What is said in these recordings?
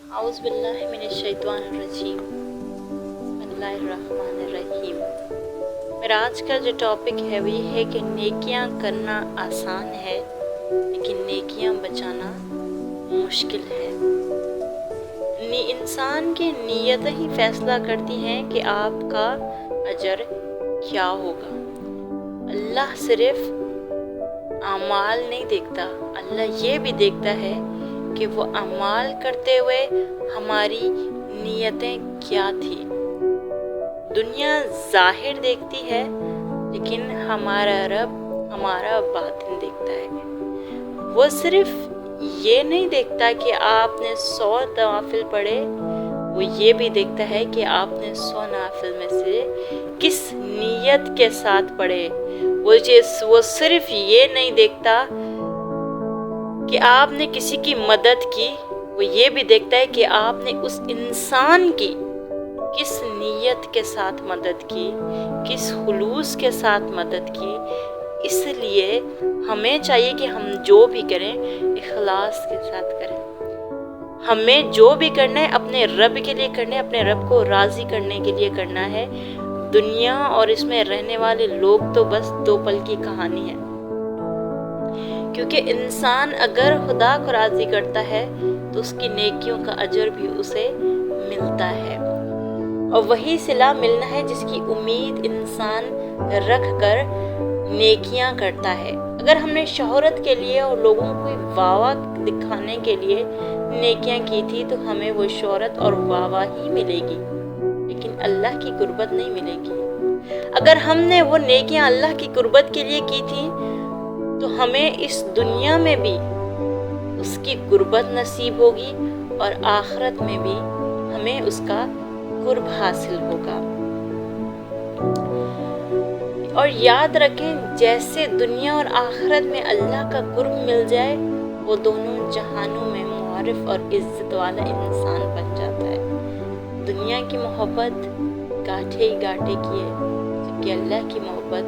आउज़ बिल्लाहि मिनश्शैतानिर्रजीम बिस्मिल्लाहिर्रहमानिर्रहीम। मेरा आज का जो टॉपिक है वो ये है कि नेकियां करना आसान है लेकिन नेकियां बचाना मुश्किल है। इंसान की नीयतें ही फैसला करती हैं कि आपका अजर क्या होगा। अल्लाह सिर्फ अमाल नहीं देखता, अल्लाह ये भी देखता है कि वो अमाल करते हुए हमारी नीयतें क्या थी। दुनिया ज़ाहिर देखती है लेकिन हमारा रब हमारा बातिन देखता है। वो सिर्फ ये नहीं देखता कि आपने 100 नवाफिल पढ़े, वो ये भी देखता है कि आपने 100 नवाफिल में से किस नीयत के साथ पढ़े। वो सिर्फ ये नहीं देखता कि आपने किसी की मदद की, वो ये भी देखता है कि आपने उस इंसान की किस नीयत के साथ मदद की, किस खुलूस के साथ मदद की। इसलिए हमें चाहिए कि हम जो भी करें इखलास के साथ करें। हमें जो भी करना है अपने रब के लिए करना है, अपने रब को राज़ी करने के लिए करना है। दुनिया और इसमें रहने वाले लोग तो बस 2 पल की कहानी है, क्योंकि इंसान अगर खुदा को राज़ी करता है तो उसकी नेकियों का अजर भी उसे मिलता है, और वही सिला मिलना है जिसकी उम्मीद इंसान रख कर नेकियां करता है। अगर हमने शोहरत के लिए और लोगों को वाह दिखाने के लिए नेकियां की थी तो हमें वो शोहरत और वाह ही मिलेगी, लेकिन अल्लाह की कुर्बत नहीं मिलेगी। अगर हमने वो नेकियां अल्लाह की कुर्बत के लिए की थी तो हमें इस दुनिया में भी उसकी कुर्बत नसीब होगी और आखिरत में भी हमें उसका कुर्ब हासिल होगा। और याद रखें, जैसे दुनिया और आखिरत में अल्लाह का कुर्ब मिल जाए वो दोनों जहानों में मुआरिफ और इज्जत वाला इंसान बन जाता है। दुनिया की मोहब्बत गांठे ही गांठे की है, जबकि अल्लाह की मोहब्बत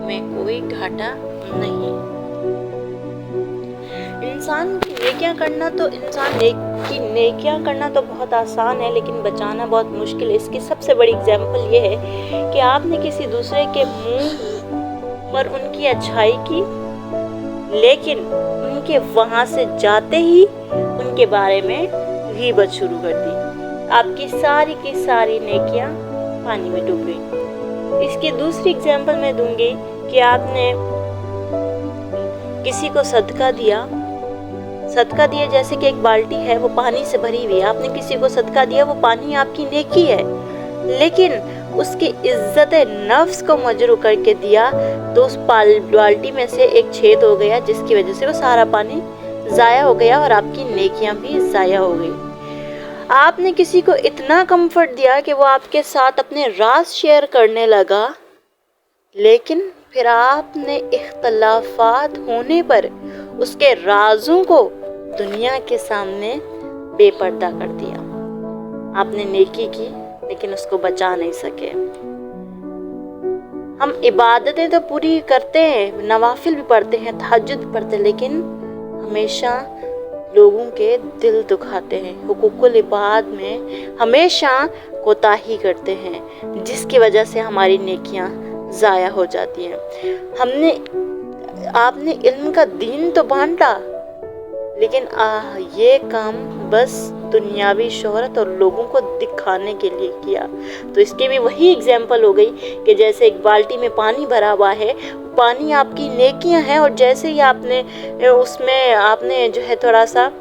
में कोई घाटा नहीं। इंसान की नेकियां करना तो बहुत आसान है लेकिन बचाना बहुत मुश्किल है। इसकी सबसे बड़ी एग्जाम्पल ये है कि आपने किसी दूसरे के मुंह पर उनकी अच्छाई की, लेकिन उनके वहां से जाते ही उनके बारे में गीबत शुरू कर दी। आपकी सारी की सारी नेकियां पानी में डूब गई। इसकी दूसरी एग्जाम्पल मैं दूंगी कि आपने किसी को सदका दिया, जैसे कि एक बाल्टी है वो पानी से भरी हुई है, आपने किसी को सदका दिया, वो पानी आपकी नेकी है, लेकिन उसकी इज्जत नफ्स को मजरू करके दिया तो उस बाल्टी में से एक छेद हो गया, जिसकी वजह से वो सारा पानी ज़ाया हो गया और आपकी नेकियां भी ज़ाया हो गई। आपने किसी को इतना कंफर्ट दिया कि वो आपके साथ अपने राज शेयर करने लगा, लेकिन फिर आपने इख्तलाफात होने पर उसके राजों को दुनिया के सामने बेपर्दा कर दिया। आपने नेकी की लेकिन उसको बचा नहीं सके। हम इबादतें तो पूरी करते हैं, नवाफिल भी पढ़ते हैं, तहज्जुद भी पढ़ते हैं, लेकिन हमेशा लोगों के दिल दुखाते हैं। हुकूकुल इबाद में हमेशा कोताही करते हैं, जिसकी वजह से हमारी नेकियां ज़ाया हो जाती हैं। आपने इल्म का दीन तो बांटा, लेकिन ये काम बस दुनियावी शोहरत और लोगों को दिखाने के लिए किया। तो इसकी भी वही एग्जाम्पल हो गई कि जैसे एक बाल्टी में पानी भरा हुआ है, पानी आपकी नेकियां हैं, और जैसे ही आपने जो है थोड़ा सा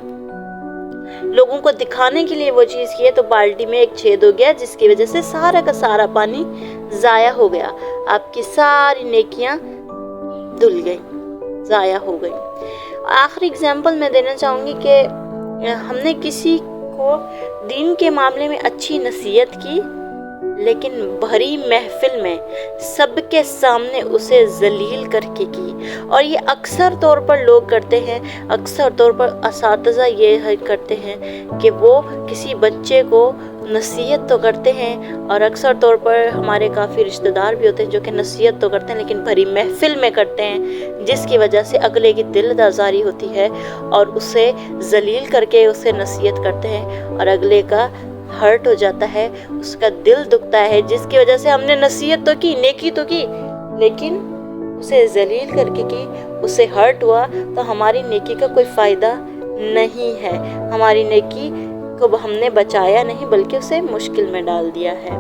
लोगों को दिखाने के लिए वो चीज़ की है तो बाल्टी में एक छेद हो गया, जिसकी वजह से सारा का सारा पानी ज़ाया हो गया। आपकी सारी नेकियां धुल गई, ज़ाया हो गई। आखिरी एग्जाम्पल मैं देना चाहूँगी कि हमने किसी को दीन के मामले में अच्छी नसीहत की, لیکن بھری محفل میں سب کے سامنے اسے ذلیل کر کے کی۔ اور یہ اکثر طور پر لوگ کرتے ہیں، اکثر طور پر اساتذہ یہ کرتے ہیں کہ وہ کسی بچے کو نصیحت تو کرتے ہیں، اور اکثر طور پر ہمارے کافی رشتہ دار بھی ہوتے ہیں جو کہ نصیحت تو کرتے ہیں لیکن بھری محفل میں کرتے ہیں، جس کی وجہ سے اگلے کی دل آزاری ہوتی ہے اور اسے ذلیل کر کے اسے نصیحت کرتے ہیں، اور اگلے کا ہرٹ ہو جاتا ہے، اس کا دل دکھتا ہے، جس کی وجہ سے ہم نے نصیحت تو کی، نیکی تو کی، لیکن اسے ذلیل کر کے کی، اسے ہرٹ ہوا، تو ہماری نیکی کا کوئی فائدہ نہیں ہے، ہماری نیکی کو ہم نے بچایا نہیں بلکہ اسے مشکل میں ڈال دیا ہے۔